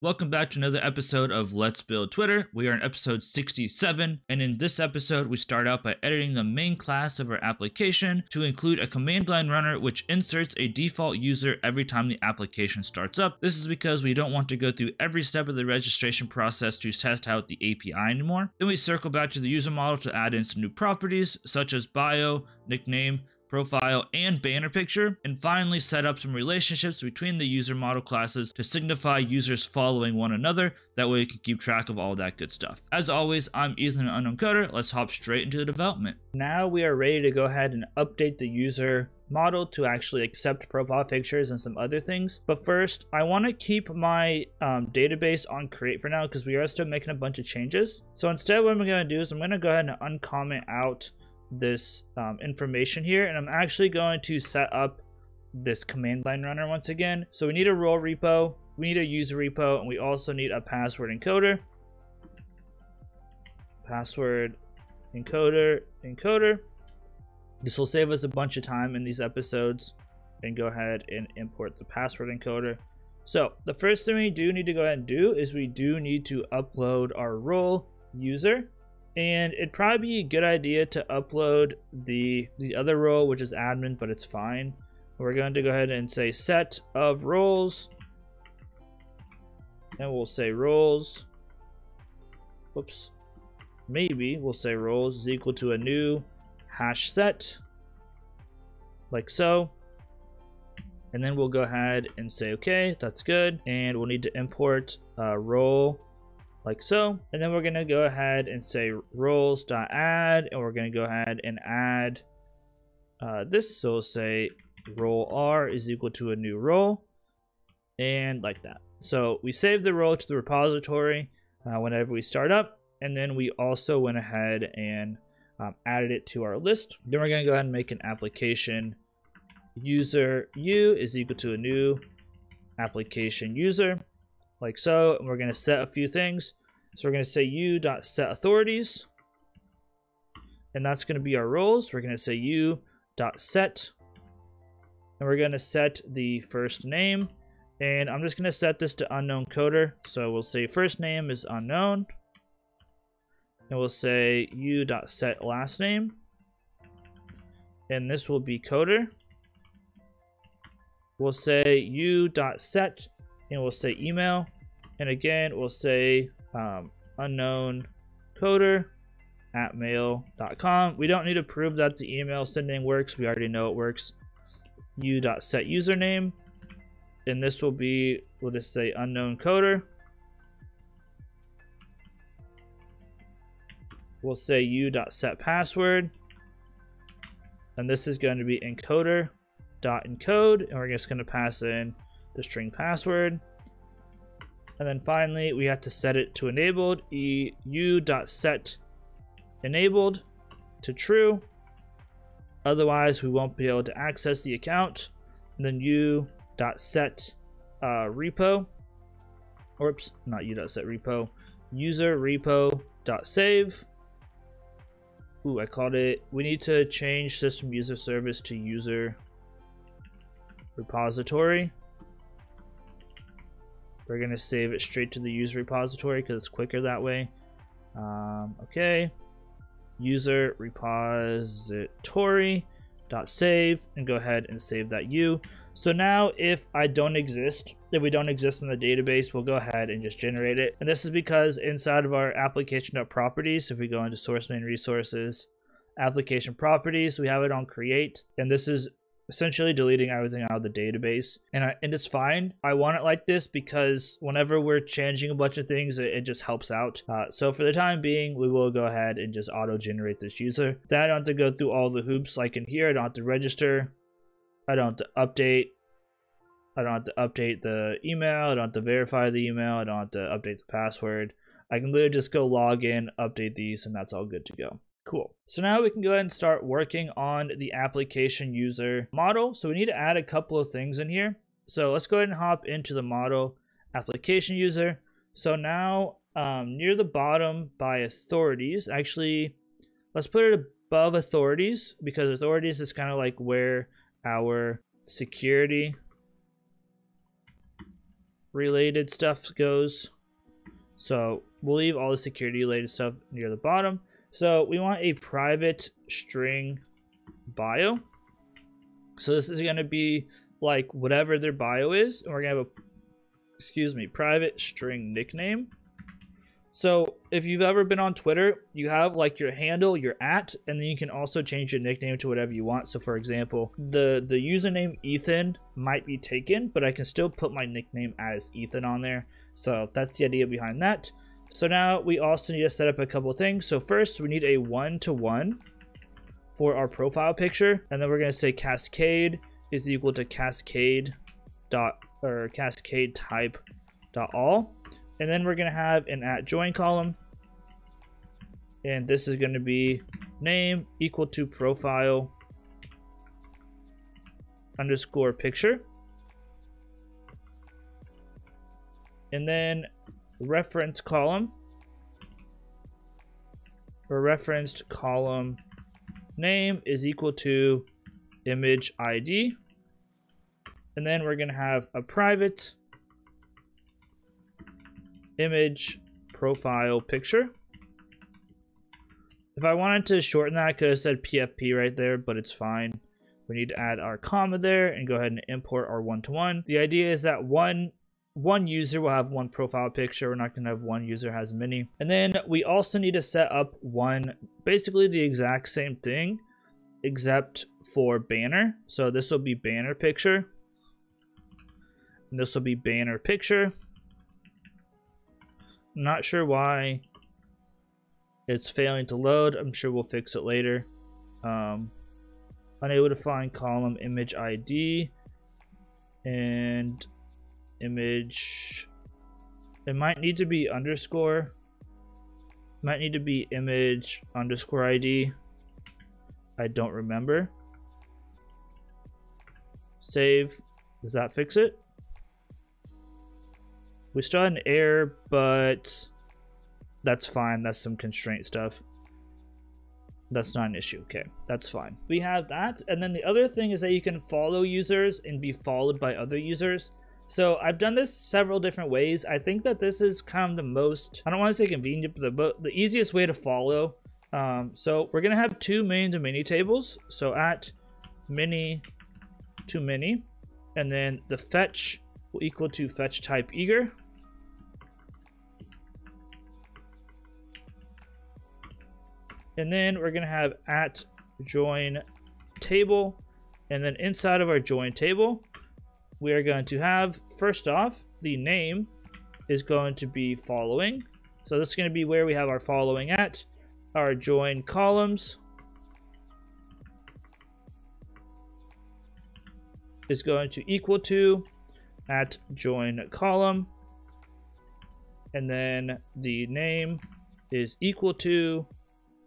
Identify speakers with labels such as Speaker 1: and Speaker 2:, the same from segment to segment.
Speaker 1: Welcome back to another episode of Let's Build Twitter. We are in episode 67, and in this episode, we start out by editing the main class of our application to include a command line runner which inserts a default user every time the application starts up. This is because we don't want to go through every step of the registration process to test out the API anymore. Then we circle back to the user model to add in some new properties such as bio, nickname, profile, and banner picture, and finally set up some relationships between the user model classes to signify users following one another. That way we can keep track of all that good stuff. As always, I'm Ethan, an unknown coder. Let's hop straight into the development. Now we are ready to go ahead and update the user model to actually accept profile pictures and some other things. But first, I want to keep my database on create for now because we are still making a bunch of changes. So instead, what I'm going to do is I'm going to go ahead and uncomment out this information here, and I'm actually going to set up this command line runner once again. So we need a role repo, we need a user repo, and we also need a password encoder. Password encoder. This will save us a bunch of time in these episodes, and go ahead and import the password encoder. So the first thing we do need to go ahead and do is we do need to upload our role user. And it'd probably be a good idea to upload the other role, which is admin, but it's fine. We're going to go ahead and say set of roles, and we'll say roles. Whoops. Maybe we'll say roles is equal to a new hash set, like so. And then we'll go ahead and say, okay, that's good. And we'll need to import role, like so. And then we're going to go ahead and say roles.add, and we're going to go ahead and add this. So we'll say role r is equal to a new role, and like that. So we save the role to the repository whenever we start up, and then we also went ahead and added it to our list. Then we're going to go ahead and make an application user u is equal to a new application user, like so. And we're going to set a few things. So we're going to say u.setAuthorities, and that's going to be our roles. We're going to say u.set, and we're going to set the first name, and I'm just going to set this to unknown coder. So we'll say first name is unknown, and we'll say u.set last name, and this will be coder. We'll say u.set, and we'll say email, and again we'll say unknown coder at mail.com. We don't need to prove that the email sending works, we already know it works. u.set username, and this will be, we'll just say unknown coder. We'll say u.set password, and this is going to be encoder.encode, and we're just going to pass in the string password. And then finally, we have to set it to enabled, u.set enabled to true. Otherwise, we won't be able to access the account. And then u.set repo, or oops, not u.set repo, user repo.save. Ooh, I called it, we need to change system user service to user repository. We're going to save it straight to the user repository because it's quicker that way. Okay, user repository.save, and go ahead and save that u. So now if we don't exist in the database, we'll go ahead and just generate it. And this is because inside of our application.properties, if we go into source main resources, application properties, we have it on create, and this is essentially deleting everything out of the database, and it's fine. I want it like this because whenever we're changing a bunch of things, it just helps out. So for the time being, we will go ahead and just auto generate this user. Then I don't have to go through all the hoops like in here. I don't have to register, I don't have to update, I don't have to update the email, I don't have to verify the email, I don't have to update the password. I can literally just go log in, update these, and that's all good to go. Cool. So now we can go ahead and start working on the application user model. So we need to add a couple of things in here. So let's go ahead and hop into the model application user. So now near the bottom by authorities, actually, let's put it above authorities because authorities is kind of like where our security related stuff goes. So we'll leave all the security related stuff near the bottom. So we want a private string bio. So this is going to be like whatever their bio is, and we're going to have a private string nickname. So if you've ever been on Twitter, you have like your handle, your @, and then you can also change your nickname to whatever you want. So for example, the username Ethan might be taken, but I can still put my nickname as Ethan on there. So that's the idea behind that. So now we also need to set up a couple things. So first we need a 1-to-1 for our profile picture, and then we're going to say cascade is equal to cascade type dot all. And then we're going to have an @join column. And this is going to be name equal to profile underscore picture. And then reference column, or referenced column name is equal to image ID. And then we're going to have a private image profile picture. If I wanted to shorten that, I could have said PFP right there, but it's fine. We need to add our comma there and go ahead and import our 1-to-1. The idea is that one user will have one profile picture. We're not going to have one user has many. And then we also need to set up basically the exact same thing except for banner. So this will be banner picture, and this will be banner picture. Not sure why it's failing to load. I'm sure we'll fix it later. Unable to find column image ID and image. It might need to be underscore. Might need to be image underscore ID. I don't remember. Save. Does that fix it? We still had an error, but that's fine. That's some constraint stuff. That's not an issue. Okay, that's fine. We have that. And then the other thing is that you can follow users and be followed by other users. So I've done this several different ways. I think that this is kind of the most, I don't want to say convenient, but the easiest way to follow. So we're going to have two main to many tables. So @many to many, and then the fetch will equal to fetch type eager. And then we're going to have @join table, and then inside of our join table, we are going to have, first off, the name is going to be following. So this is going to be where we have our following at. Our join columns is going to equal to @join column, and then the name is equal to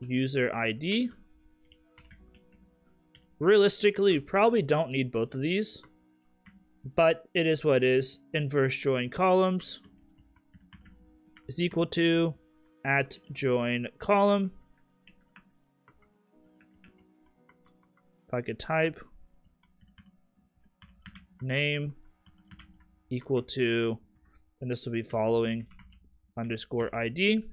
Speaker 1: user ID. Realistically, you probably don't need both of these, but it is what it is. Inverse join columns is equal to @join column. If I could type name equal to, and this will be following underscore ID.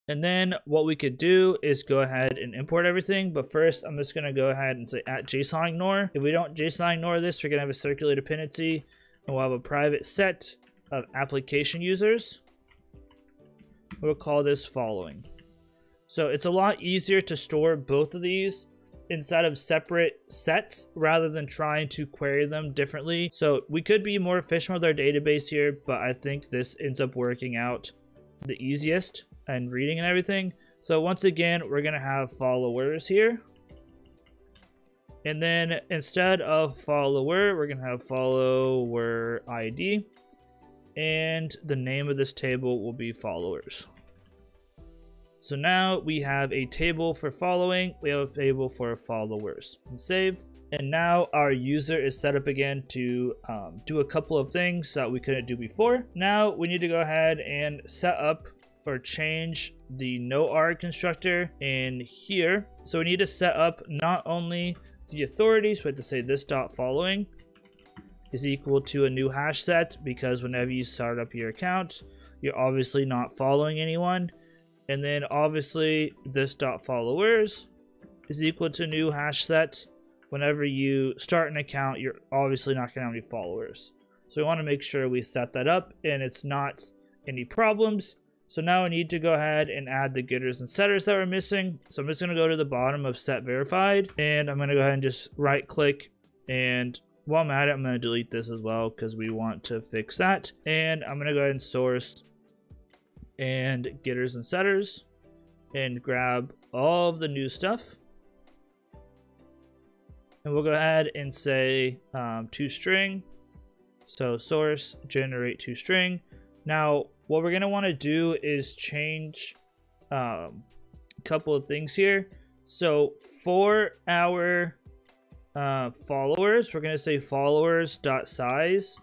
Speaker 1: And then what we could do is go ahead and import everything. But first, I'm just going to go ahead and say @JSON_ignore. If we don't JSON ignore this, we're going to have a circular dependency, and we'll have a private set of application users. We'll call this following. So it's a lot easier to store both of these inside of separate sets rather than trying to query them differently. So we could be more efficient with our database here, but I think this ends up working out the easiest and reading and everything. So once again, we're going to have followers here. And then instead of follower, we're going to have follower ID. And the name of this table will be followers. So now we have a table for following. We have a table for followers. And save. And now our user is set up again to do a couple of things that we couldn't do before. Now we need to go ahead and set up or change the noarg constructor in here. So we need to set up not only the authorities, but to say this dot following, is equal to a new hash set, because whenever you start up your account, you're obviously not following anyone. And then obviously this dot followers is equal to new hash set. Whenever you start an account, you're obviously not going to have any followers. So we want to make sure we set that up and it's not any problems. So now I need to go ahead and add the getters and setters that we're missing. So I'm just going to go to the bottom of set verified, and I'm going to go ahead and just right click, and while I'm at it, I'm going to delete this as well because we want to fix that. And I'm going to go ahead and source and getters and setters and grab all of the new stuff. And we'll go ahead and say toString. So source generate toString. Now what we're going to want to do is change a couple of things here. So for our followers, we're going to say followers.size.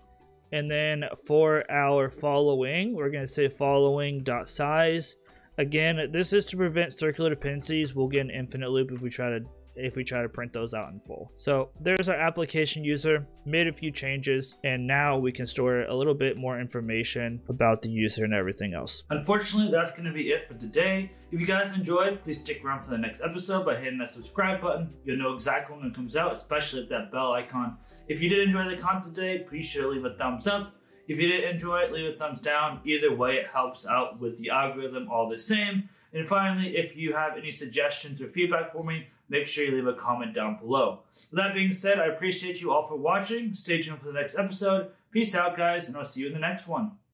Speaker 1: And then for our following, we're going to say following.size. Again, this is to prevent circular dependencies. We'll get an infinite loop if we try to print those out in full. So there's our application user, made a few changes, and now we can store a little bit more information about the user and everything else. Unfortunately, that's going to be it for today. If you guys enjoyed, please stick around for the next episode by hitting that subscribe button. You'll know exactly when it comes out, especially with that bell icon. If you did enjoy the content today, please sure to leave a thumbs up. If you did enjoy it, leave a thumbs down. Either way, it helps out with the algorithm all the same. And finally, if you have any suggestions or feedback for me, make sure you leave a comment down below. With that being said, I appreciate you all for watching. Stay tuned for the next episode. Peace out, guys, and I'll see you in the next one.